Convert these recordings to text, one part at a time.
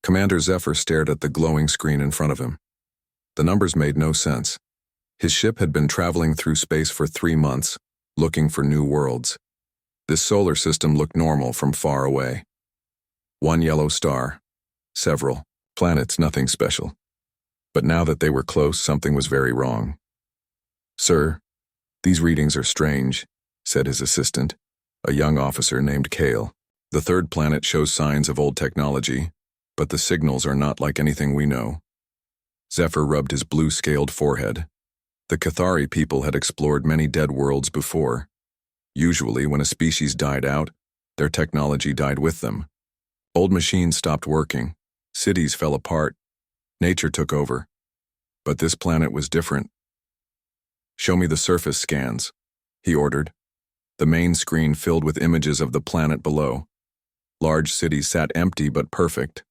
Commander Zephyr stared at the glowing screen in front of him. The numbers made no sense. His ship had been traveling through space for 3 months, looking for new worlds. This solar system looked normal from far away. 1 yellow star. Several planets, nothing special. But now that they were close, something was very wrong. "Sir, these readings are strange," said his assistant, a young officer named Kale. "The third planet shows signs of old technology, but the signals are not like anything we know." Zephyr rubbed his blue-scaled forehead. The Cathari people had explored many dead worlds before. Usually, when a species died out, their technology died with them. Old machines stopped working, cities fell apart, nature took over. But this planet was different. "Show me the surface scans," he ordered. The main screen filled with images of the planet below. Large cities sat empty but perfect.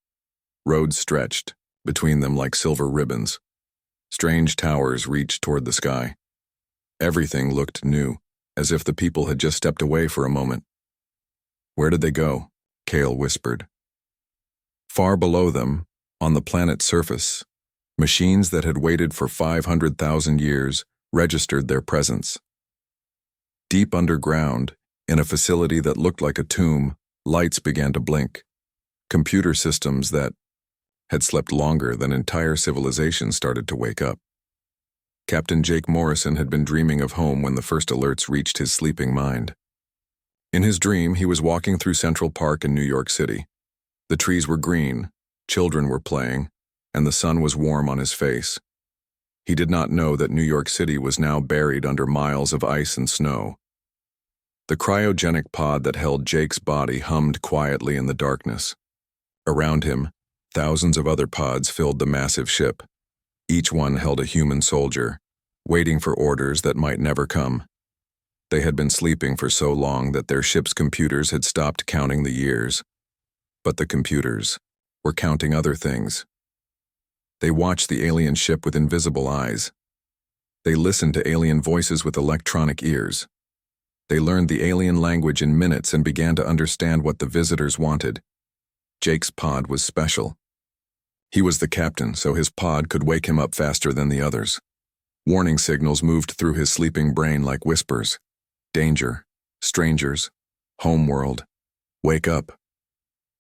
Roads stretched, between them like silver ribbons. Strange towers reached toward the sky. Everything looked new, as if the people had just stepped away for a moment. "Where did they go?" Kale whispered. Far below them, on the planet's surface, machines that had waited for 500,000 years registered their presence. Deep underground, in a facility that looked like a tomb, lights began to blink. Computer systems that had slept longer than entire civilizations started to wake up. Captain Jake Morrison had been dreaming of home when the first alerts reached his sleeping mind. In his dream, he was walking through Central Park in New York City. The trees were green, children were playing, and the sun was warm on his face. He did not know that New York City was now buried under miles of ice and snow. The cryogenic pod that held Jake's body hummed quietly in the darkness. Around him, thousands of other pods filled the massive ship. Each one held a human soldier, waiting for orders that might never come. They had been sleeping for so long that their ship's computers had stopped counting the years. But the computers were counting other things. They watched the alien ship with invisible eyes. They listened to alien voices with electronic ears. They learned the alien language in minutes and began to understand what the visitors wanted. Jake's pod was special. He was the captain, so his pod could wake him up faster than the others. Warning signals moved through his sleeping brain like whispers. Danger, strangers, homeworld, wake up.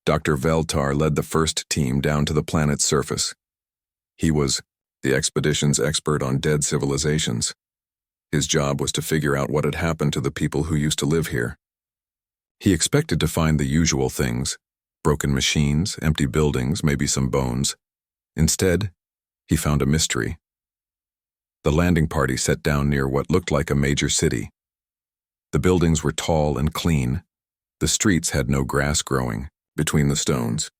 Dr. Veltar led the first team down to the planet's surface. He was the expedition's expert on dead civilizations. His job was to figure out what had happened to the people who used to live here. He expected to find the usual things: broken machines, empty buildings, maybe some bones. Instead, he found a mystery. The landing party sat down near what looked like a major city. The buildings were tall and clean. The streets had no grass growing between the stones.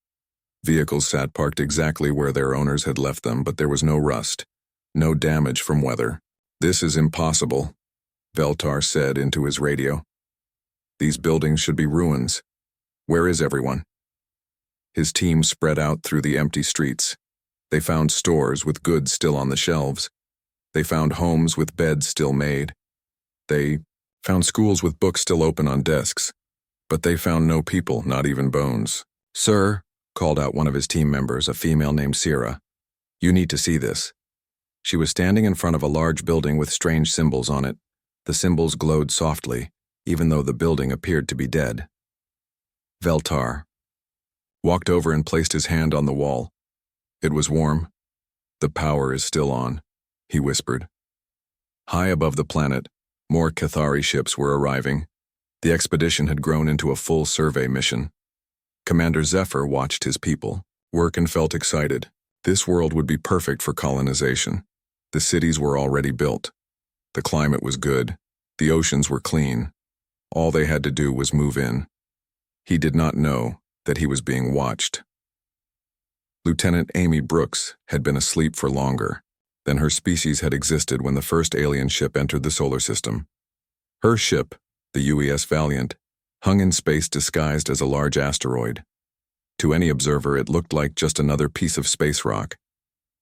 Vehicles sat parked exactly where their owners had left them, but there was no rust, no damage from weather. "This is impossible," Veltar said into his radio. "These buildings should be ruins. Where is everyone?" His team spread out through the empty streets. They found stores with goods still on the shelves. They found homes with beds still made. They found schools with books still open on desks. But they found no people, not even bones. "Sir," called out one of his team members, a female named Sierra, "you need to see this." She was standing in front of a large building with strange symbols on it. The symbols glowed softly, even though the building appeared to be dead. Veltar walked over and placed his hand on the wall. It was warm. "The power is still on," he whispered. High above the planet, more Cathari ships were arriving. The expedition had grown into a full survey mission. Commander Zephyr watched his people work and felt excited. This world would be perfect for colonization. The cities were already built. The climate was good. The oceans were clean. All they had to do was move in. He did not know that he was being watched. Lieutenant Amy Brooks had been asleep for longer than her species had existed when the first alien ship entered the solar system. Her ship, the UES Valiant, hung in space disguised as a large asteroid. To any observer, it looked like just another piece of space rock.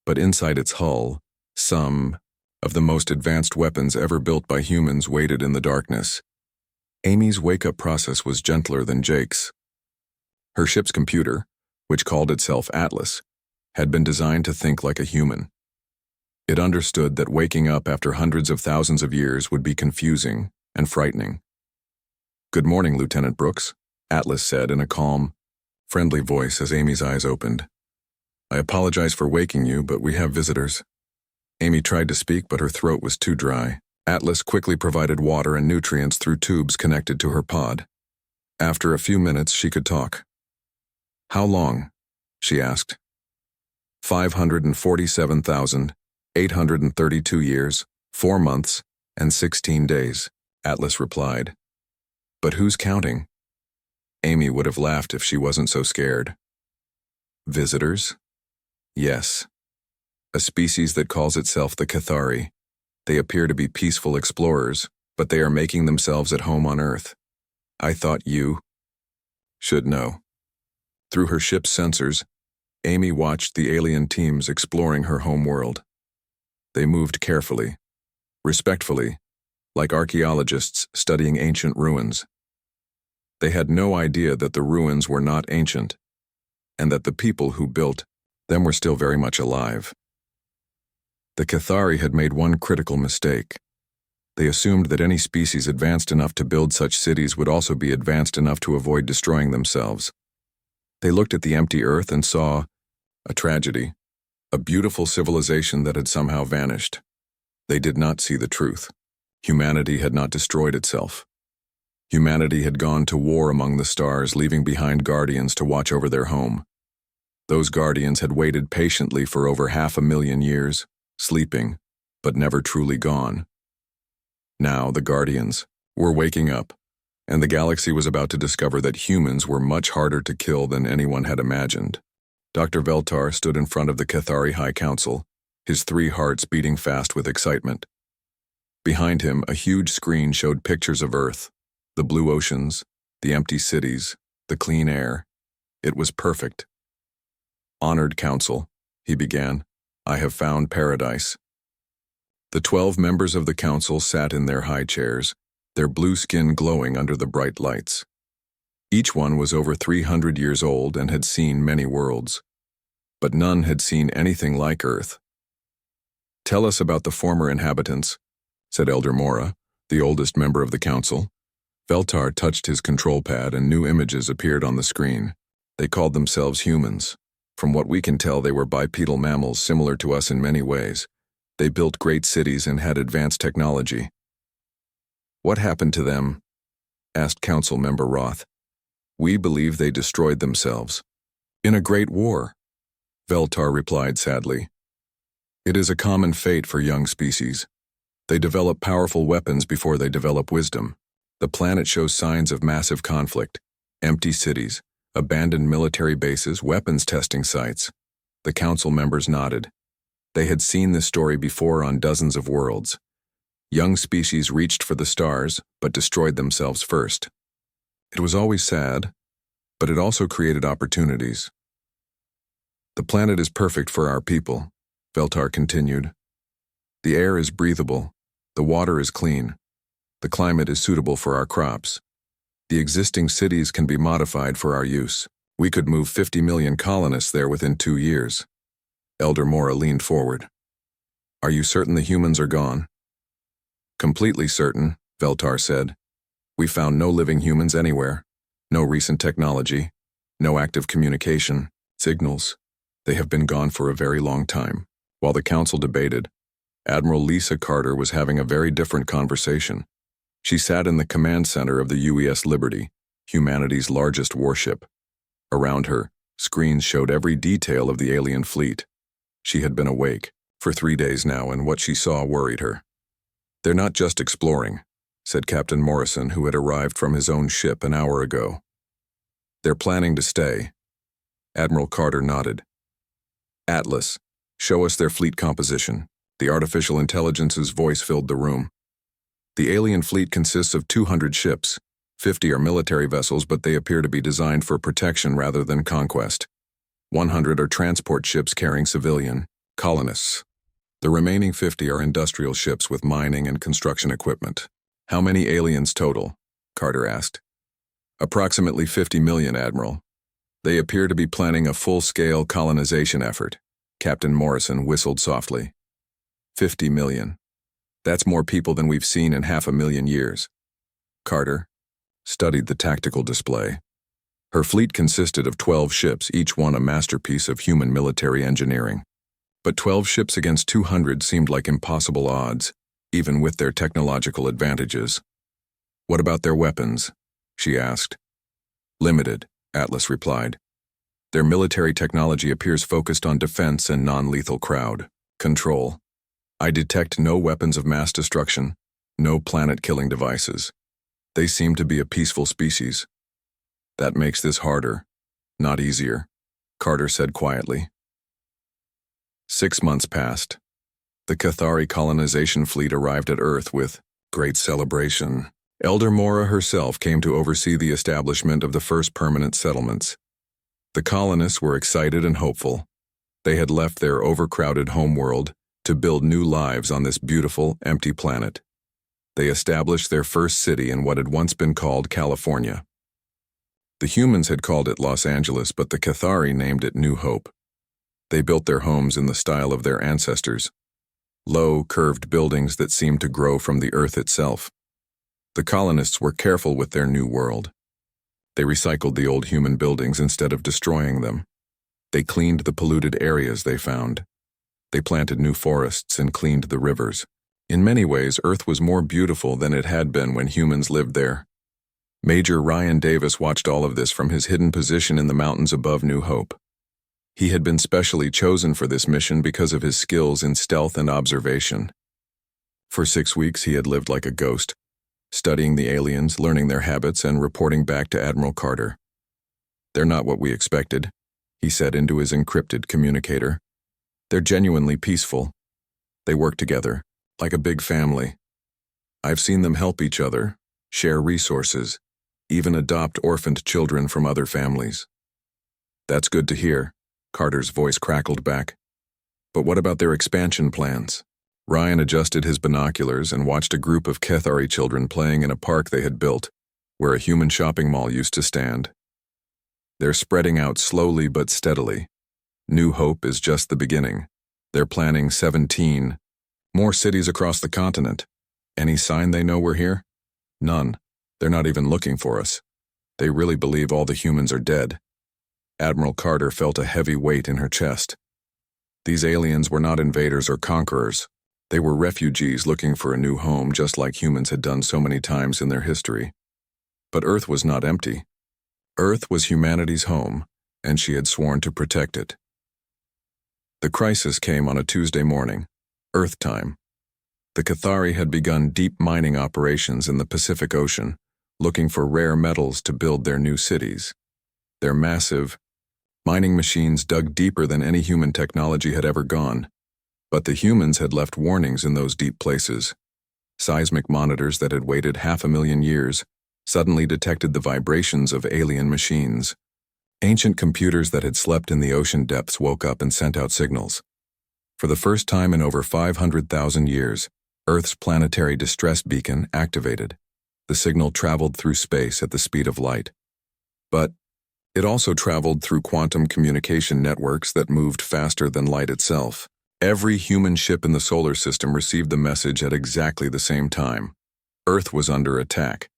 But inside its hull, some of the most advanced weapons ever built by humans waited in the darkness. Amy's wake-up process was gentler than Jake's. Her ship's computer, which called itself Atlas, had been designed to think like a human. It understood that waking up after hundreds of thousands of years would be confusing and frightening. "Good morning, Lieutenant Brooks," Atlas said in a calm, friendly voice as Amy's eyes opened. "I apologize for waking you, but we have visitors." Amy tried to speak, but her throat was too dry. Atlas quickly provided water and nutrients through tubes connected to her pod. After a few minutes, she could talk. "How long?" she asked. 547,832 years, 4 months, and 16 days, Atlas replied. "But who's counting?" Amy would have laughed if she wasn't so scared. "Visitors?" "Yes. A species that calls itself the Cathari. They appear to be peaceful explorers, but they are making themselves at home on Earth. I thought you should know." Through her ship's sensors, Amy watched the alien teams exploring her home world. They moved carefully, respectfully, like archaeologists studying ancient ruins. They had no idea that the ruins were not ancient, and that the people who built them were still very much alive. The Cathari had made one critical mistake. They assumed that any species advanced enough to build such cities would also be advanced enough to avoid destroying themselves. They looked at the empty Earth and saw a tragedy, a beautiful civilization that had somehow vanished. They did not see the truth. Humanity had not destroyed itself. Humanity had gone to war among the stars, leaving behind guardians to watch over their home. Those guardians had waited patiently for over 500,000 years, sleeping, but never truly gone. Now the guardians were waking up, and the galaxy was about to discover that humans were much harder to kill than anyone had imagined. Dr. Veltar stood in front of the Cathari High Council, his 3 hearts beating fast with excitement. Behind him, a huge screen showed pictures of Earth, the blue oceans, the empty cities, the clean air. It was perfect. "Honored Council," he began, "I have found paradise." The 12 members of the council sat in their high chairs, their blue skin glowing under the bright lights. Each one was over 300 years old and had seen many worlds, but none had seen anything like Earth. "Tell us about the former inhabitants," said Elder Mora, the oldest member of the council. Veltar touched his control pad and new images appeared on the screen. They called themselves humans. From what we can tell, they were bipedal mammals similar to us in many ways. They built great cities and had advanced technology. "What happened to them?" asked Council Member Roth. "We believe they destroyed themselves." "In a great war," Veltar replied sadly. "It is a common fate for young species. They develop powerful weapons before they develop wisdom. The planet shows signs of massive conflict, empty cities, abandoned military bases, weapons testing sites." The council members nodded. They had seen this story before on dozens of worlds. Young species reached for the stars, but destroyed themselves first. It was always sad, but it also created opportunities. "The planet is perfect for our people," Veltar continued. "The air is breathable, the water is clean, the climate is suitable for our crops. The existing cities can be modified for our use. We could move 50 million colonists there within 2 years. Elder Mora leaned forward. "Are you certain the humans are gone?" "Completely certain," Veltar said. "We found no living humans anywhere, no recent technology, no active communication, signals. They have been gone for a very long time." While the council debated, Admiral Lisa Carter was having a very different conversation. She sat in the command center of the UES Liberty, humanity's largest warship. Around her, screens showed every detail of the alien fleet. She had been awake for 3 days now, and what she saw worried her. "They're not just exploring," said Captain Morrison, who had arrived from his own ship an hour ago. "They're planning to stay." Admiral Carter nodded. "Atlas, show us their fleet composition." The artificial intelligence's voice filled the room. "The alien fleet consists of 200 ships. 50 are military vessels, but they appear to be designed for protection rather than conquest. 100 are transport ships carrying civilian colonists. The remaining 50 are industrial ships with mining and construction equipment." "How many aliens total?" Carter asked. "Approximately 50 million, Admiral. They appear to be planning a full-scale colonization effort. Captain Morrison whistled softly. 50 million. That's more people than we've seen in 500,000 years. Carter studied the tactical display. Her fleet consisted of 12 ships, each one a masterpiece of human military engineering. But 12 ships against 200 seemed like impossible odds, even with their technological advantages. What about their weapons? She asked. Limited, Atlas replied. Their military technology appears focused on defense and non-lethal crowd control. I detect no weapons of mass destruction, no planet-killing devices. They seem to be a peaceful species. That makes this harder, not easier, Carter said quietly. 6 months passed. The Cathari colonization fleet arrived at Earth with great celebration. Elder Mora herself came to oversee the establishment of the first permanent settlements. The colonists were excited and hopeful. They had left their overcrowded homeworld to build new lives on this beautiful, empty planet. They established their first city in what had once been called California. The humans had called it Los Angeles, but the Cathari named it New Hope. They built their homes in the style of their ancestors, low, curved buildings that seemed to grow from the earth itself. The colonists were careful with their new world. They recycled the old human buildings instead of destroying them. They cleaned the polluted areas they found. They planted new forests and cleaned the rivers. In many ways, Earth was more beautiful than it had been when humans lived there. Major Ryan Davis watched all of this from his hidden position in the mountains above New Hope. He had been specially chosen for this mission because of his skills in stealth and observation. For 6 weeks, he had lived like a ghost, studying the aliens, learning their habits, and reporting back to Admiral Carter. They're not what we expected, he said into his encrypted communicator. They're genuinely peaceful. They work together, like a big family. I've seen them help each other, share resources, even adopt orphaned children from other families. That's good to hear, Carter's voice crackled back. But what about their expansion plans? Ryan adjusted his binoculars and watched a group of Cathari children playing in a park they had built, where a human shopping mall used to stand. They're spreading out slowly but steadily. New Hope is just the beginning. They're planning 17 more cities across the continent. Any sign they know we're here? None. They're not even looking for us. They really believe all the humans are dead. Admiral Carter felt a heavy weight in her chest. These aliens were not invaders or conquerors. They were refugees looking for a new home, just like humans had done so many times in their history. But Earth was not empty. Earth was humanity's home, and she had sworn to protect it. The crisis came on a Tuesday morning, Earth time. The Cathari had begun deep mining operations in the Pacific Ocean, looking for rare metals to build their new cities. Their massive mining machines dug deeper than any human technology had ever gone. But the humans had left warnings in those deep places. Seismic monitors that had waited 500,000 years suddenly detected the vibrations of alien machines. Ancient computers that had slept in the ocean depths woke up and sent out signals. For the first time in over 500,000 years, Earth's planetary distress beacon activated. The signal traveled through space at the speed of light. But it also traveled through quantum communication networks that moved faster than light itself. Every human ship in the solar system received the message at exactly the same time. Earth was under attack.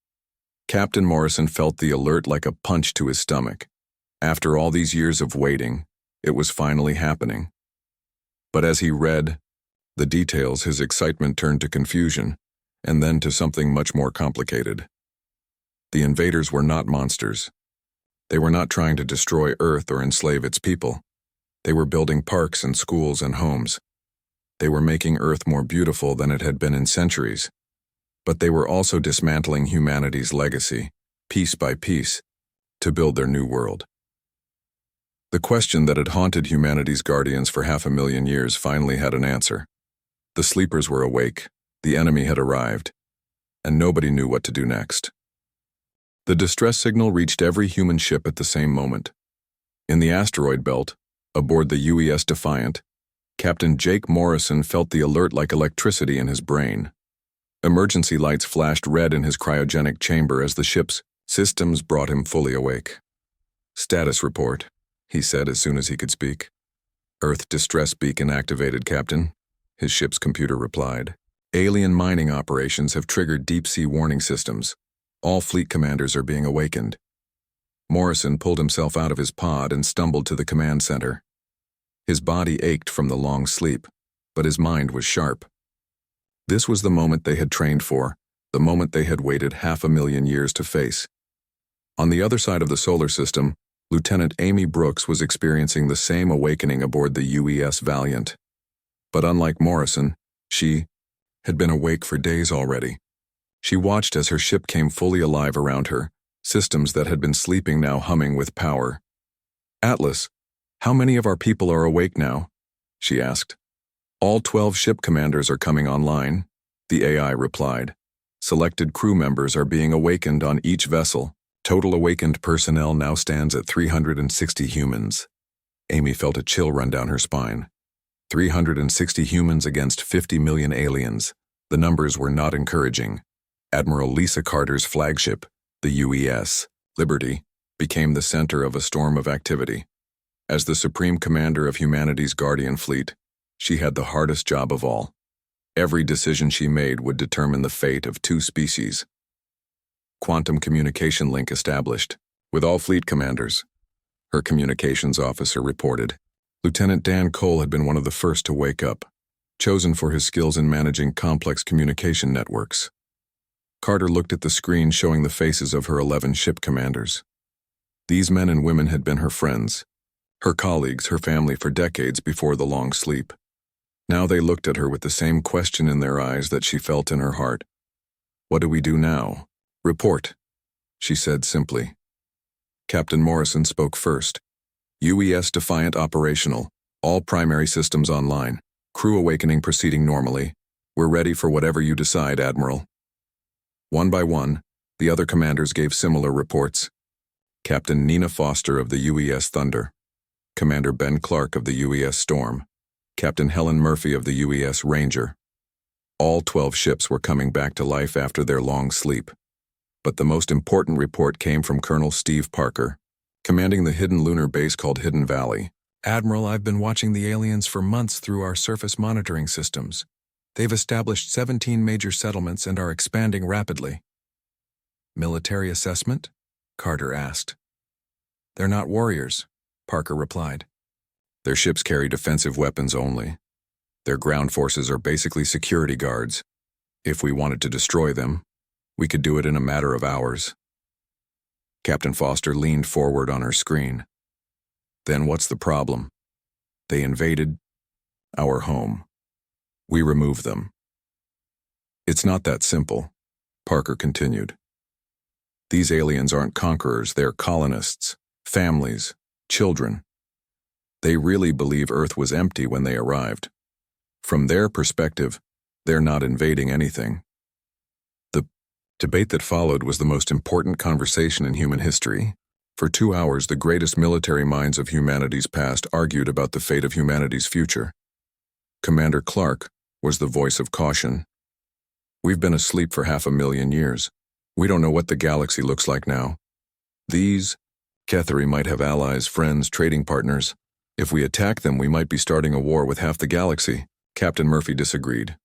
Captain Morrison felt the alert like a punch to his stomach. After all these years of waiting, it was finally happening. But as he read the details, his excitement turned to confusion, and then to something much more complicated. The invaders were not monsters. They were not trying to destroy Earth or enslave its people. They were building parks and schools and homes. They were making Earth more beautiful than it had been in centuries. But they were also dismantling humanity's legacy, piece by piece, to build their new world. The question that had haunted humanity's guardians for 500,000 years finally had an answer. The sleepers were awake, the enemy had arrived, and nobody knew what to do next. The distress signal reached every human ship at the same moment. In the asteroid belt, aboard the UES Defiant, Captain Jake Morrison felt the alert like electricity in his brain. Emergency lights flashed red in his cryogenic chamber as the ship's systems brought him fully awake. Status report, he said as soon as he could speak. Earth distress beacon activated, Captain, his ship's computer replied. Alien mining operations have triggered deep-sea warning systems. All fleet commanders are being awakened. Morrison pulled himself out of his pod and stumbled to the command center. His body ached from the long sleep, but his mind was sharp. This was the moment they had trained for, the moment they had waited 500,000 years to face. On the other side of the solar system, Lieutenant Amy Brooks was experiencing the same awakening aboard the UES Valiant. But unlike Morrison, she had been awake for days already. She watched as her ship came fully alive around her, systems that had been sleeping now humming with power. Atlas, how many of our people are awake now? She asked. All 12 ship commanders are coming online, the AI replied. Selected crew members are being awakened on each vessel. Total awakened personnel now stands at 360 humans. Amy felt a chill run down her spine. 360 humans against 50 million aliens. The numbers were not encouraging. Admiral Lisa Carter's flagship, the UES Liberty, became the center of a storm of activity. As the supreme commander of humanity's guardian fleet, she had the hardest job of all. Every decision she made would determine the fate of 2 species. Quantum communication link established, with all fleet commanders, her communications officer reported. Lieutenant Dan Cole had been one of the first to wake up, chosen for his skills in managing complex communication networks. Carter looked at the screen showing the faces of her 11 ship commanders. These men and women had been her friends, her colleagues, her family for decades before the long sleep. Now they looked at her with the same question in their eyes that she felt in her heart. What do we do now? Report, she said simply. Captain Morrison spoke first. UES Defiant operational, all primary systems online, crew awakening proceeding normally. We're ready for whatever you decide, Admiral. One by one, the other commanders gave similar reports. Captain Nina Foster of the UES Thunder, Commander Ben Clark of the UES Storm, Captain Helen Murphy of the UES Ranger. All 12 ships were coming back to life after their long sleep. But the most important report came from Colonel Steve Parker, commanding the hidden lunar base called Hidden Valley. Admiral, I've been watching the aliens for months through our surface monitoring systems. They've established 17 major settlements and are expanding rapidly. Military assessment? Carter asked. They're not warriors, Parker replied. Their ships carry defensive weapons only. Their ground forces are basically security guards. If we wanted to destroy them, we could do it in a matter of hours. Captain Foster leaned forward on her screen. Then what's the problem? They invaded our home. We removed them. It's not that simple, Parker continued. These aliens aren't conquerors, they're colonists, families, children. They really believe Earth was empty when they arrived. From their perspective, they're not invading anything. The debate that followed was the most important conversation in human history. For 2 hours, the greatest military minds of humanity's past argued about the fate of humanity's future. Commander Clark was the voice of caution. We've been asleep for 500,000 years. We don't know what the galaxy looks like now. These Ketheri might have allies, friends, trading partners. If we attack them, we might be starting a war with half the galaxy. Captain Murphy disagreed.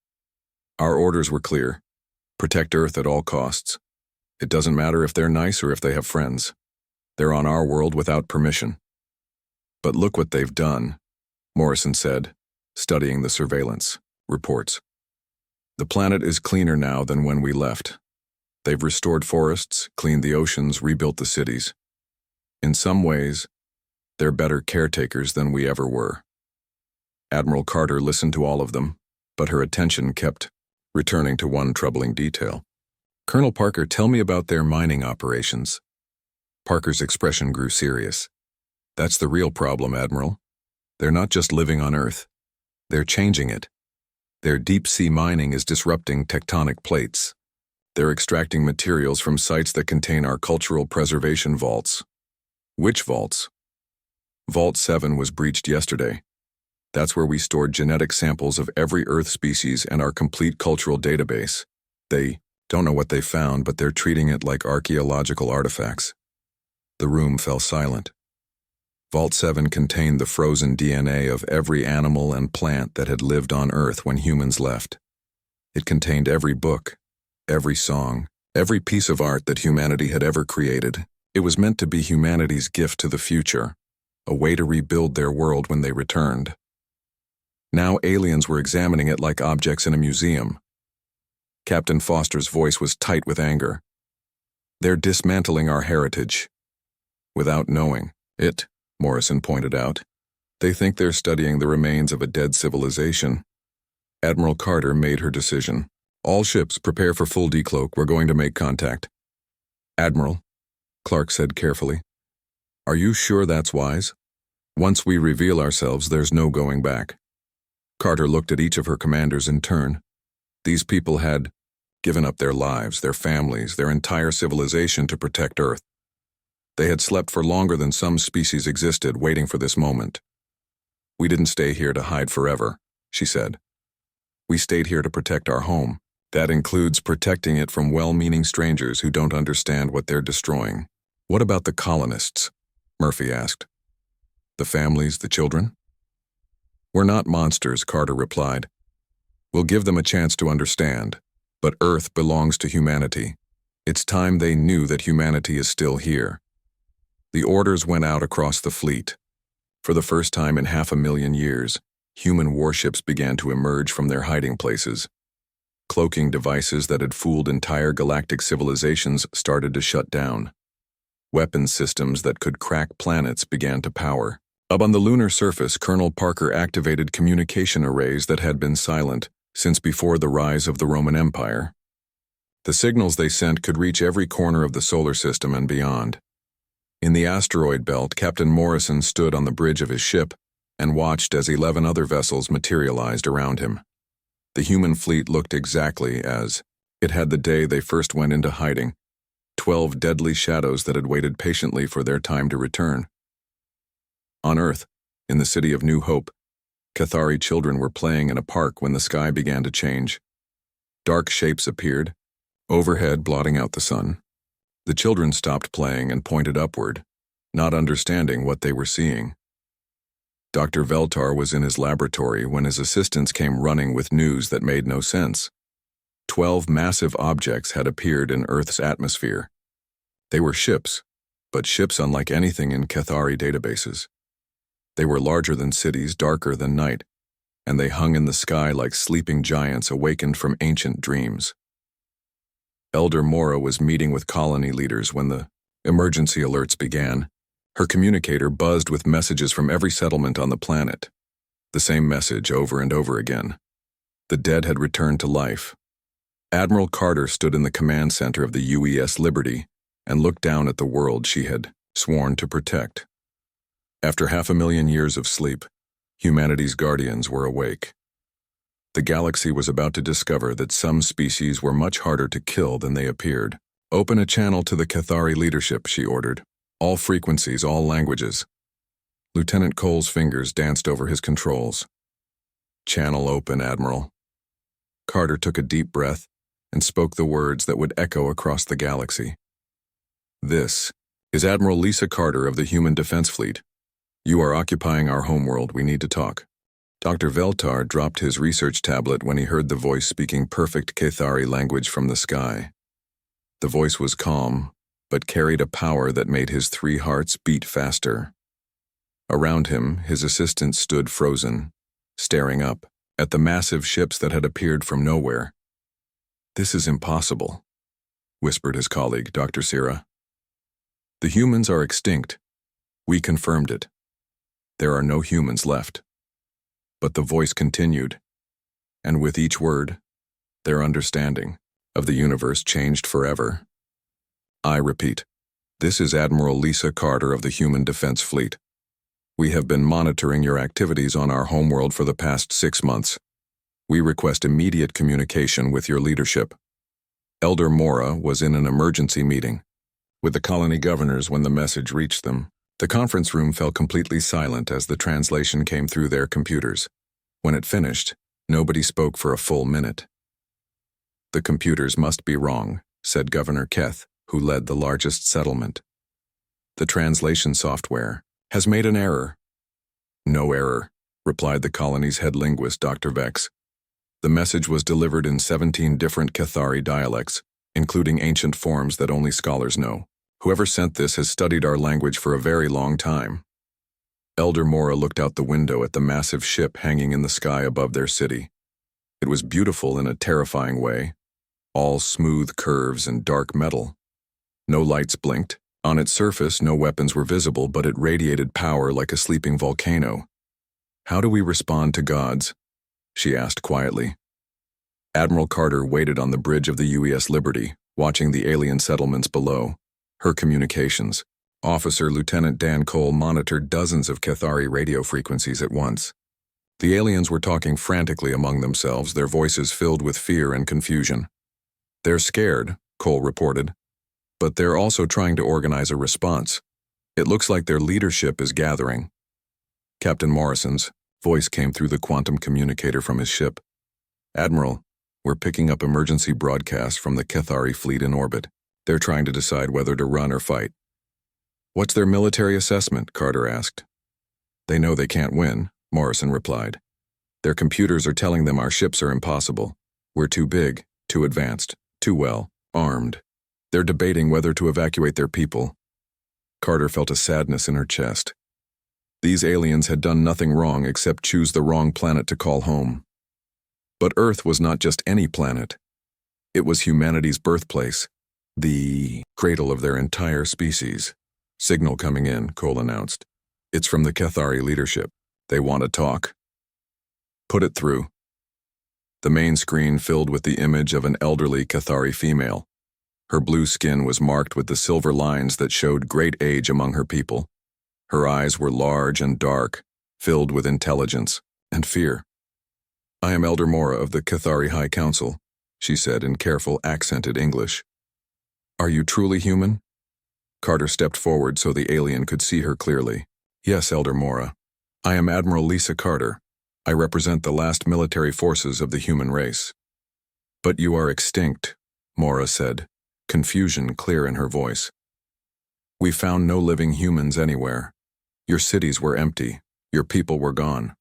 Our orders were clear. Protect Earth at all costs. It doesn't matter if they're nice or if they have friends. They're on our world without permission. But look what they've done, Morrison said, studying the surveillance reports. The planet is cleaner now than when we left. They've restored forests, cleaned the oceans, rebuilt the cities. In some ways, they're better caretakers than we ever were. Admiral Carter listened to all of them, but her attention kept returning to one troubling detail. Colonel Parker, tell me about their mining operations. Parker's expression grew serious. That's the real problem, Admiral. They're not just living on Earth. They're changing it. Their deep-sea mining is disrupting tectonic plates. They're extracting materials from sites that contain our cultural preservation vaults. Which vaults? Vault 7 was breached yesterday. That's where we stored genetic samples of every Earth species and our complete cultural database. They don't know what they found, but they're treating it like archaeological artifacts. The room fell silent. Vault 7 contained the frozen DNA of every animal and plant that had lived on Earth when humans left. It contained every book, every song, every piece of art that humanity had ever created. It was meant to be humanity's gift to the future, a way to rebuild their world when they returned. Now aliens were examining it like objects in a museum. Captain Foster's voice was tight with anger. "They're dismantling our heritage." "Without knowing it," Morrison pointed out. "They think they're studying the remains of a dead civilization." Admiral Carter made her decision. "All ships prepare for full decloak. We're going to make contact." "Admiral," Clark said carefully, "are you sure that's wise? Once we reveal ourselves, there's no going back." Carter looked at each of her commanders in turn. These people had given up their lives, their families, their entire civilization to protect Earth. They had slept for longer than some species existed, waiting for this moment. "We didn't stay here to hide forever," she said. "We stayed here to protect our home. That includes protecting it from well-meaning strangers who don't understand what they're destroying." "What about the colonists?" Murphy asked. "The families, the children?" "We're not monsters," Carter replied. "We'll give them a chance to understand. But Earth belongs to humanity. It's time they knew that humanity is still here." The orders went out across the fleet. For the first time in 500,000 years, human warships began to emerge from their hiding places. Cloaking devices that had fooled entire galactic civilizations started to shut down. Weapons systems that could crack planets began to power. Up on the lunar surface, Colonel Parker activated communication arrays that had been silent since before the rise of the Roman Empire. The signals they sent could reach every corner of the solar system and beyond. In the asteroid belt, Captain Morrison stood on the bridge of his ship and watched as 11 other vessels materialized around him. The human fleet looked exactly as it had the day they first went into hiding, 12 deadly shadows that had waited patiently for their time to return. On Earth, in the city of New Hope, Cathari children were playing in a park when the sky began to change. Dark shapes appeared, overhead blotting out the sun. The children stopped playing and pointed upward, not understanding what they were seeing. Dr. Veltar was in his laboratory when his assistants came running with news that made no sense. 12 massive objects had appeared in Earth's atmosphere. They were ships, but ships unlike anything in Cathari databases. They were larger than cities, darker than night, and they hung in the sky like sleeping giants awakened from ancient dreams. Elder Mora was meeting with colony leaders when the emergency alerts began. Her communicator buzzed with messages from every settlement on the planet. The same message over and over again. The dead had returned to life. Admiral Carter stood in the command center of the UES Liberty and looked down at the world she had sworn to protect. After 500,000 years of sleep, humanity's guardians were awake. The galaxy was about to discover that some species were much harder to kill than they appeared. "Open a channel to the Cathari leadership," she ordered. "All frequencies, all languages." Lieutenant Cole's fingers danced over his controls. "Channel open, Admiral." Carter took a deep breath and spoke the words that would echo across the galaxy. "This is Admiral Lisa Carter of the Human Defense Fleet. You are occupying our homeworld. We need to talk." Dr. Veltar dropped his research tablet when he heard the voice speaking perfect Cathari language from the sky. The voice was calm, but carried a power that made his 3 hearts beat faster. Around him, his assistant stood frozen, staring up at the massive ships that had appeared from nowhere. "This is impossible," whispered his colleague, Dr. Sira. "The humans are extinct. We confirmed it. There are no humans left." But the voice continued, and with each word, their understanding of the universe changed forever. "I repeat, this is Admiral Lisa Carter of the Human Defense Fleet. We have been monitoring your activities on our homeworld for the past 6 months. We request immediate communication with your leadership." Elder Mora was in an emergency meeting with the colony governors when the message reached them. The conference room fell completely silent as the translation came through their computers. When it finished, nobody spoke for a full minute. "The computers must be wrong," said Governor Keth, who led the largest settlement. "The translation software has made an error." "No error," replied the colony's head linguist, Dr. Vex. The message was delivered in 17 different Cathari dialects, including ancient forms that only scholars know. "Whoever sent this has studied our language for a very long time." Elder Mora looked out the window at the massive ship hanging in the sky above their city. It was beautiful in a terrifying way, all smooth curves and dark metal. No lights blinked. On its surface, no weapons were visible, but it radiated power like a sleeping volcano. "How do we respond to gods?" she asked quietly. Admiral Carter waited on the bridge of the UES Liberty, watching the alien settlements below. Her communications. Officer Lieutenant Dan Cole monitored dozens of Cathari radio frequencies at once. The aliens were talking frantically among themselves, their voices filled with fear and confusion. "They're scared," Cole reported, "but they're also trying to organize a response. It looks like their leadership is gathering." Captain Morrison's voice came through the quantum communicator from his ship. "Admiral, we're picking up emergency broadcasts from the Cathari fleet in orbit. They're trying to decide whether to run or fight." "What's their military assessment?" Carter asked. "They know they can't win," Morrison replied. "Their computers are telling them our ships are impossible. We're too big, too advanced, too well armed. They're debating whether to evacuate their people." Carter felt a sadness in her chest. These aliens had done nothing wrong except choose the wrong planet to call home. But Earth was not just any planet. It was humanity's birthplace, the cradle of their entire species. "Signal coming in," Cole announced. "It's from the Cathari leadership. They want to talk." "Put it through." The main screen filled with the image of an elderly Cathari female. Her blue skin was marked with the silver lines that showed great age among her people. Her eyes were large and dark, filled with intelligence and fear. "I am Elder Mora of the Cathari High Council," she said in careful, accented English. "Are you truly human?" Carter stepped forward so the alien could see her clearly. "Yes, Elder Mora. I am Admiral Lisa Carter. I represent the last military forces of the human race." "But you are extinct," Mora said, confusion clear in her voice. "We found no living humans anywhere. Your cities were empty. Your people were gone."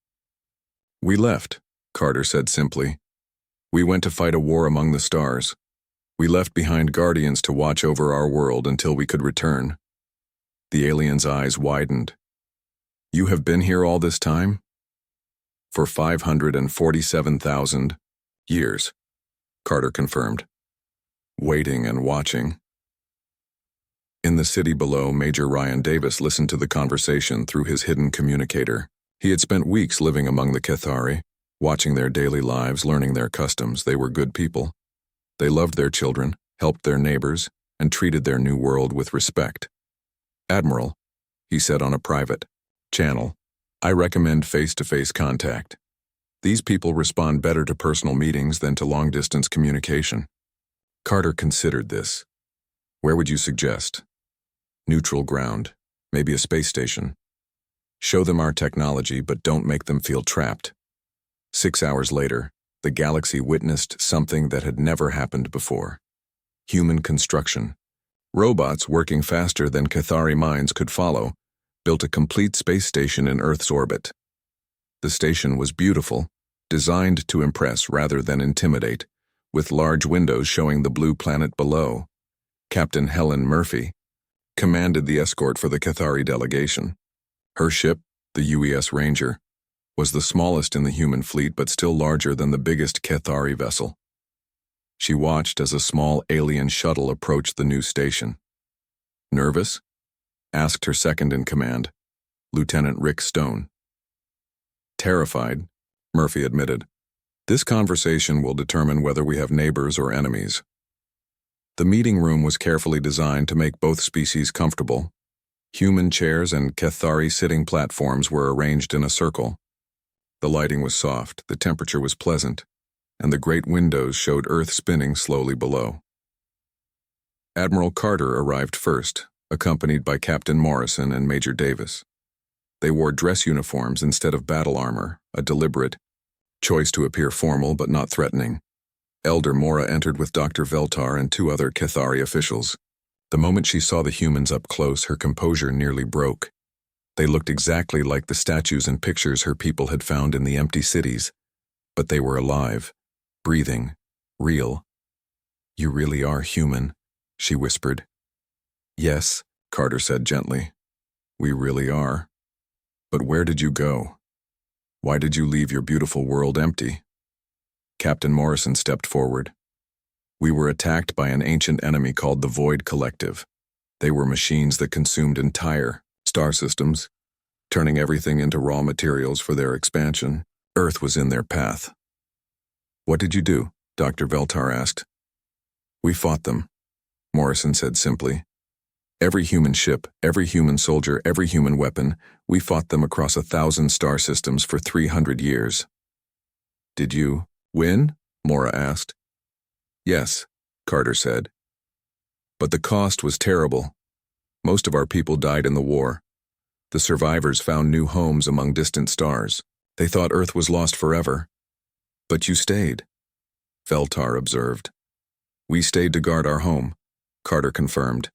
"We left," Carter said simply. "We went to fight a war among the stars. We left behind guardians to watch over our world until we could return." The alien's eyes widened. "You have been here all this time?" "For 547,000 years," Carter confirmed. "Waiting and watching." In the city below, Major Ryan Davis listened to the conversation through his hidden communicator. He had spent weeks living among the Cathari, watching their daily lives, learning their customs. They were good people. They loved their children, helped their neighbors, and treated their new world with respect. "Admiral," he said on a private channel, "I recommend face-to-face contact. These people respond better to personal meetings than to long-distance communication." Carter considered this. "Where would you suggest?" "Neutral ground, maybe a space station. Show them our technology, but don't make them feel trapped." 6 hours later, the galaxy witnessed something that had never happened before. Human construction. Robots working faster than Cathari minds could follow built a complete space station in Earth's orbit. The station was beautiful, designed to impress rather than intimidate, with large windows showing the blue planet below. Captain Helen Murphy commanded the escort for the Cathari delegation. Her ship, the UES Ranger, was the smallest in the human fleet but still larger than the biggest Cathari vessel. She watched as a small alien shuttle approached the new station. "Nervous?" asked her second-in-command, Lieutenant Rick Stone. "Terrified," Murphy admitted. "This conversation will determine whether we have neighbors or enemies." The meeting room was carefully designed to make both species comfortable. Human chairs and Cathari sitting platforms were arranged in a circle. The lighting was soft, the temperature was pleasant, and the great windows showed Earth spinning slowly below. Admiral Carter arrived first, accompanied by Captain Morrison and Major Davis. They wore dress uniforms instead of battle armor, a deliberate choice to appear formal but not threatening. Elder Mora entered with Dr. Veltar and 2 other Cathari officials. The moment she saw the humans up close, her composure nearly broke. They looked exactly like the statues and pictures her people had found in the empty cities, but they were alive, breathing, real. "You really are human," she whispered. "Yes," Carter said gently. "We really are. But where did you go? Why did you leave your beautiful world empty?" Captain Morrison stepped forward. "We were attacked by an ancient enemy called the Void Collective. They were machines that consumed entire star systems, turning everything into raw materials for their expansion. Earth was in their path." "What did you do?" Dr. Veltar asked. "We fought them," Morrison said simply. "Every human ship, every human soldier, every human weapon, we fought them across 1,000 star systems for 300 years. "Did you win?" Mora asked. "Yes," Carter said. "But the cost was terrible. Most of our people died in the war. The survivors found new homes among distant stars. They thought Earth was lost forever. But you stayed," Veltar observed. "We stayed to guard our home," Carter confirmed.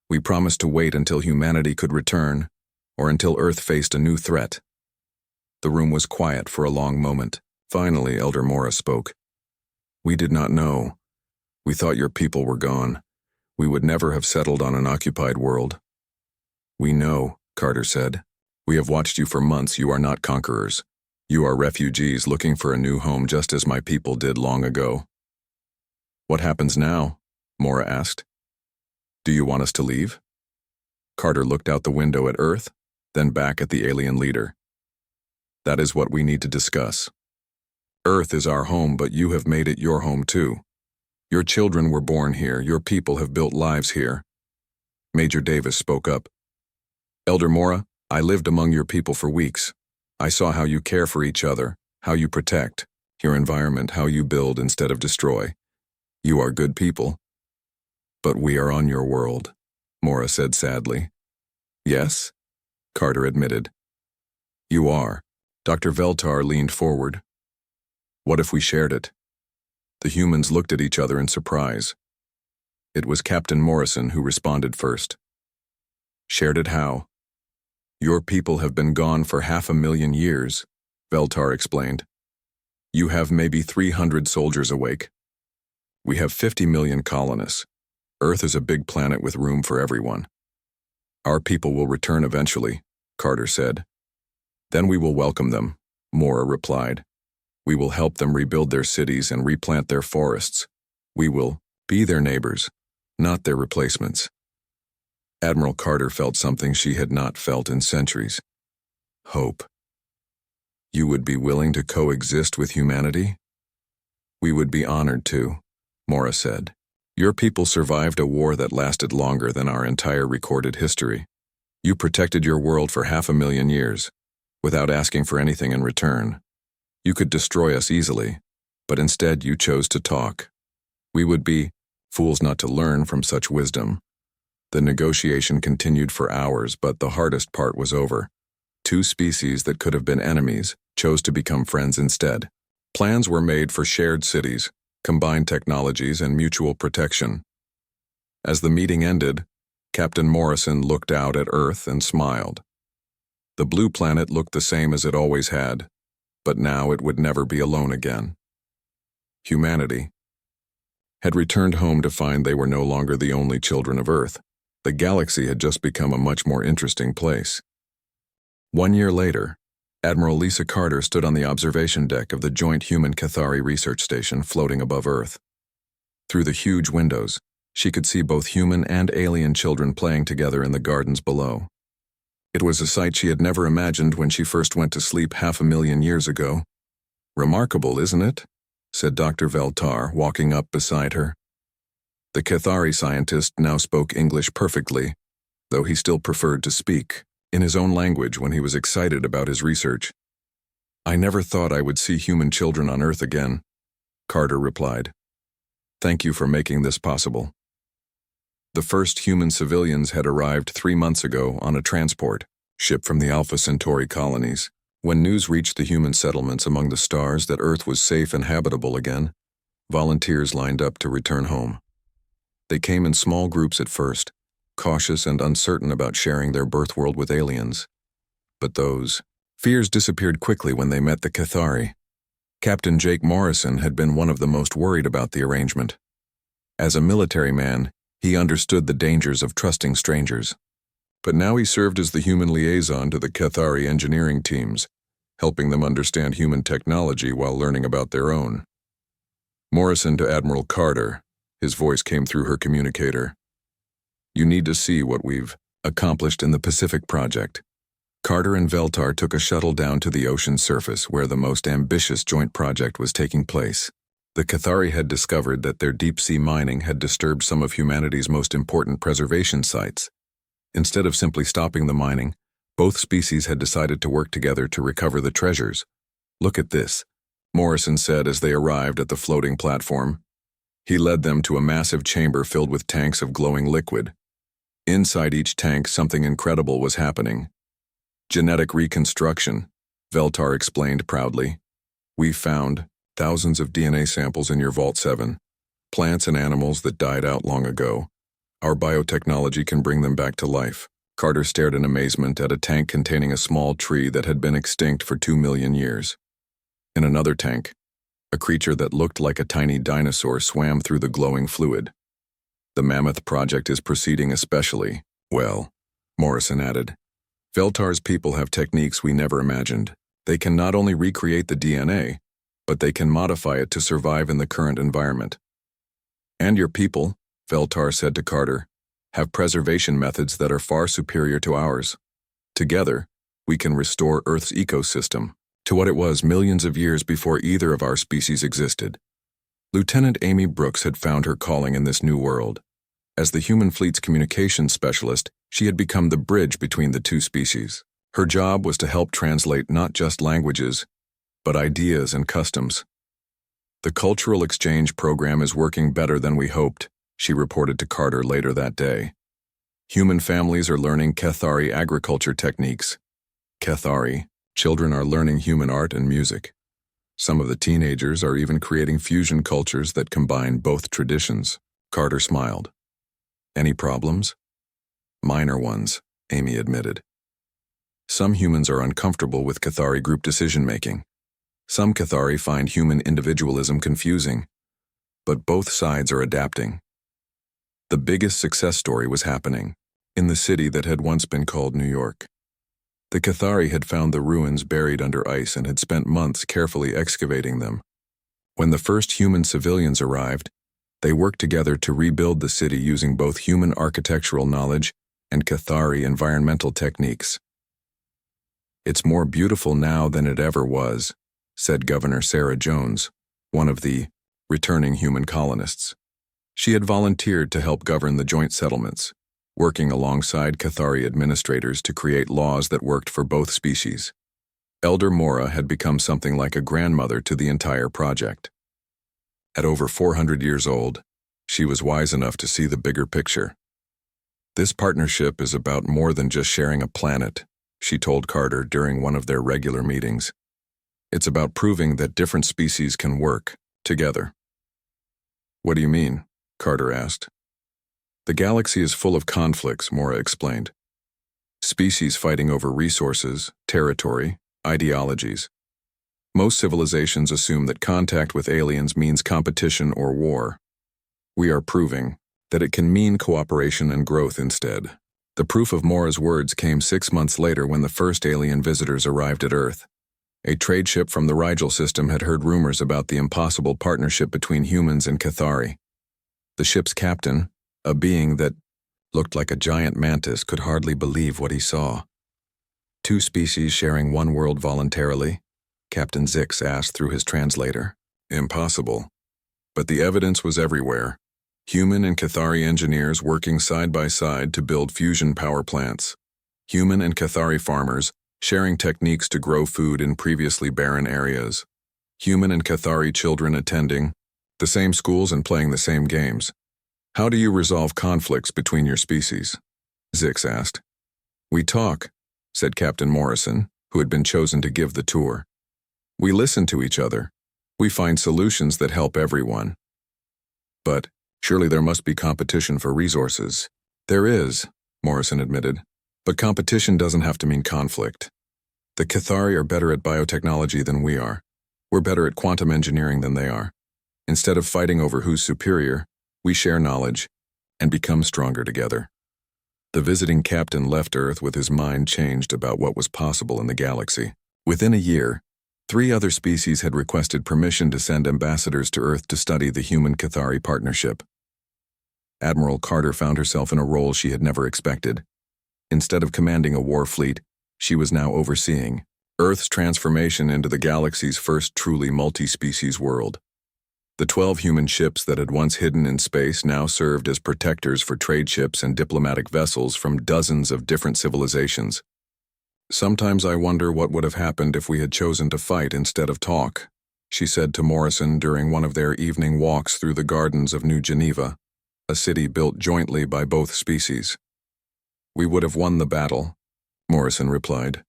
"We promised to wait until humanity could return, or until Earth faced a new threat." The room was quiet for a long moment. Finally, Elder Mora spoke. "We did not know. We thought your people were gone. We would never have settled on an occupied world." "We know," Carter said. "We have watched you for months. You are not conquerors. You are refugees looking for a new home just as my people did long ago." "What happens now?" Mora asked. "Do you want us to leave?" Carter looked out the window at Earth, then back at the alien leader. "That is what we need to discuss. Earth is our home, but you have made it your home too. Your children were born here. Your people have built lives here." Major Davis spoke up. "Elder Mora, I lived among your people for weeks. I saw how you care for each other, how you protect your environment, how you build instead of destroy. You are good people." "But we are on your world," Mora said sadly. "Yes," Carter admitted. "You are." Dr. Veltar leaned forward. "What if we shared it?" The humans looked at each other in surprise. It was Captain Morrison who responded first. "Shared it how?" "Your people have been gone for 500,000 years," Veltar explained. "You have maybe 300 soldiers awake. We have 50 million colonists. Earth is a big planet with room for everyone. Our people will return eventually," Carter said. "Then we will welcome them," Mora replied. "We will help them rebuild their cities and replant their forests. We will be their neighbors, not their replacements." Admiral Carter felt something she had not felt in centuries. Hope. "You would be willing to coexist with humanity?" "We would be honored to," Mora said. "Your people survived a war that lasted longer than our entire recorded history. You protected your world for 500,000 years, without asking for anything in return. You could destroy us easily, but instead you chose to talk. We would be fools not to learn from such wisdom." The negotiation continued for hours, but the hardest part was over. Two species that could have been enemies chose to become friends instead. Plans were made for shared cities, combined technologies, and mutual protection. As the meeting ended, Captain Morrison looked out at Earth and smiled. The blue planet looked the same as it always had, but now it would never be alone again. Humanity had returned home to find they were no longer the only children of Earth. The galaxy had just become a much more interesting place. 1 year later, Admiral Lisa Carter stood on the observation deck of the Joint Human Cathari Research Station floating above Earth. Through the huge windows, she could see both human and alien children playing together in the gardens below. It was a sight she had never imagined when she first went to sleep 500,000 years ago. "Remarkable, isn't it?" said Dr. Veltar, walking up beside her. The Cathari scientist now spoke English perfectly, though he still preferred to speak in his own language when he was excited about his research. "I never thought I would see human children on Earth again," Carter replied. "Thank you for making this possible." The first human civilians had arrived 3 months ago on a transport ship from the Alpha Centauri colonies. When news reached the human settlements among the stars that Earth was safe and habitable again, volunteers lined up to return home. They came in small groups at first, cautious and uncertain about sharing their birth world with aliens. But those fears disappeared quickly when they met the Cathari. Captain Jake Morrison had been one of the most worried about the arrangement. As a military man, he understood the dangers of trusting strangers. But now he served as the human liaison to the Cathari engineering teams, helping them understand human technology while learning about their own. Morrison to Admiral Carter, his voice came through her communicator. "You need to see what we've accomplished in the Pacific Project." Carter and Veltar took a shuttle down to the ocean's surface where the most ambitious joint project was taking place. The Cathari had discovered that their deep-sea mining had disturbed some of humanity's most important preservation sites. Instead of simply stopping the mining, both species had decided to work together to recover the treasures. "Look at this," Morrison said as they arrived at the floating platform. He led them to a massive chamber filled with tanks of glowing liquid. Inside each tank, something incredible was happening. "Genetic reconstruction," Veltar explained proudly. "We found thousands of DNA samples in your Vault 7, plants and animals that died out long ago. Our biotechnology can bring them back to life." Carter stared in amazement at a tank containing a small tree that had been extinct for 2 million years. In another tank, a creature that looked like a tiny dinosaur swam through the glowing fluid. "The Mammoth Project is proceeding especially well," Morrison added. "Veltar's people have techniques we never imagined. They can not only recreate the DNA, but they can modify it to survive in the current environment." "And your people," Veltar said to Carter, "have preservation methods that are far superior to ours. Together, we can restore Earth's ecosystem to what it was millions of years before either of our species existed." Lieutenant Amy Brooks had found her calling in this new world. As the human fleet's communications specialist, she had become the bridge between the two species. Her job was to help translate not just languages, but ideas and customs. "The cultural exchange program is working better than we hoped," she reported to Carter later that day. "Human families are learning Cathari agriculture techniques. Cathari, children are learning human art and music. Some of the teenagers are even creating fusion cultures that combine both traditions." Carter smiled. "Any problems?" "Minor ones," Amy admitted. "Some humans are uncomfortable with Cathari group decision-making. Some Cathari find human individualism confusing, but both sides are adapting." The biggest success story was happening in the city that had once been called New York. The Cathari had found the ruins buried under ice and had spent months carefully excavating them. When the first human civilians arrived, they worked together to rebuild the city using both human architectural knowledge and Cathari environmental techniques. "It's more beautiful now than it ever was," said Governor Sarah Jones, one of the returning human colonists. She had volunteered to help govern the joint settlements, working alongside Cathari administrators to create laws that worked for both species. Elder Mora had become something like a grandmother to the entire project. At over 400 years old, she was wise enough to see the bigger picture. "This partnership is about more than just sharing a planet," she told Carter during one of their regular meetings. "It's about proving that different species can work together." "What do you mean?" Carter asked. "The galaxy is full of conflicts," Mora explained. "Species fighting over resources, territory, ideologies. Most civilizations assume that contact with aliens means competition or war. We are proving that it can mean cooperation and growth instead." The proof of Mora's words came 6 months later when the first alien visitors arrived at Earth. A trade ship from the Rigel system had heard rumors about the impossible partnership between humans and Cathari. The ship's captain, a being that looked like a giant mantis, could hardly believe what he saw. "Two species sharing one world voluntarily?" Captain Zix asked through his translator. "Impossible." But the evidence was everywhere. Human and Cathari engineers working side by side to build fusion power plants. Human and Cathari farmers sharing techniques to grow food in previously barren areas. Human and Cathari children attending the same schools and playing the same games. "How do you resolve conflicts between your species?" Zix asked. "We talk," said Captain Morrison, who had been chosen to give the tour. "We listen to each other. We find solutions that help everyone." "But surely there must be competition for resources." "There is," Morrison admitted. "But competition doesn't have to mean conflict. The Cathari are better at biotechnology than we are. We're better at quantum engineering than they are. Instead of fighting over who's superior, we share knowledge and become stronger together. The visiting captain left Earth with his mind changed about what was possible in the galaxy. Within a year, 3 other species had requested permission to send ambassadors to Earth to study the human-Cathari partnership. Admiral Carter found herself in a role she had never expected. Instead of commanding a war fleet, she was now overseeing Earth's transformation into the galaxy's first truly multi-species world. The 12 human ships that had once hidden in space now served as protectors for trade ships and diplomatic vessels from dozens of different civilizations. "Sometimes I wonder what would have happened if we had chosen to fight instead of talk," she said to Morrison during one of their evening walks through the gardens of New Geneva, a city built jointly by both species. "We would have won the battle," Morrison replied.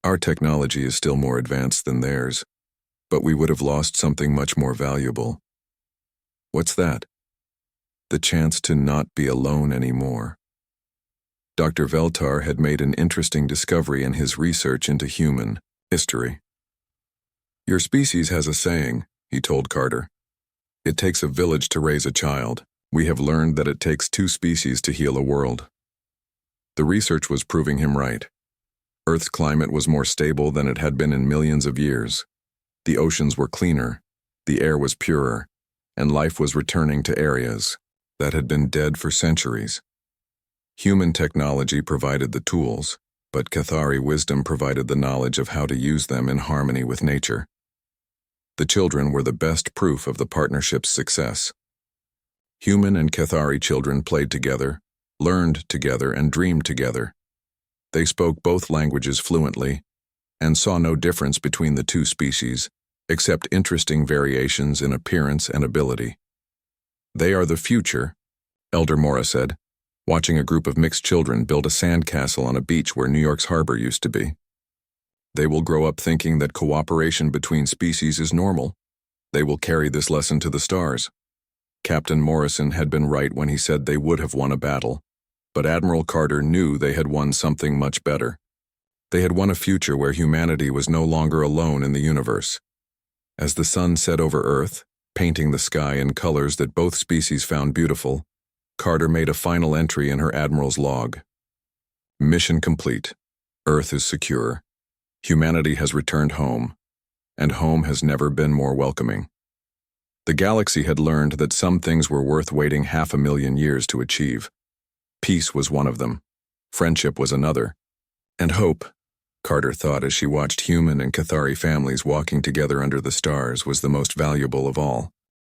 "Our technology is still more advanced than theirs, but we would have lost something much more valuable." "What's that?" "The chance to not be alone anymore." Dr. Veltar had made an interesting discovery in his research into human history. "Your species has a saying," he told Carter. "It takes a village to raise a child. We have learned that it takes 2 species to heal a world." The research was proving him right. Earth's climate was more stable than it had been in millions of years. The oceans were cleaner, the air was purer, and life was returning to areas that had been dead for centuries. Human technology provided the tools, but Cathari wisdom provided the knowledge of how to use them in harmony with nature. The children were the best proof of the partnership's success. Human and Cathari children played together, learned together, and dreamed together. They spoke both languages fluently, and saw no difference between the 2 species, except interesting variations in appearance and ability. "They are the future," Elder Mora said, watching a group of mixed children build a sandcastle on a beach where New York's harbor used to be. "They will grow up thinking that cooperation between species is normal. They will carry this lesson to the stars." Captain Morrison had been right when he said they would have won a battle, but Admiral Carter knew they had won something much better. They had won a future where humanity was no longer alone in the universe. As the sun set over Earth, painting the sky in colors that both species found beautiful, Carter made a final entry in her admiral's log. "Mission complete. Earth is secure. Humanity has returned home, and home has never been more welcoming." The galaxy had learned that some things were worth waiting 500,000 years to achieve. Peace was one of them. Friendship was another. And hope, Carter thought as she watched human and Cathari families walking together under the stars, was the most valuable of all.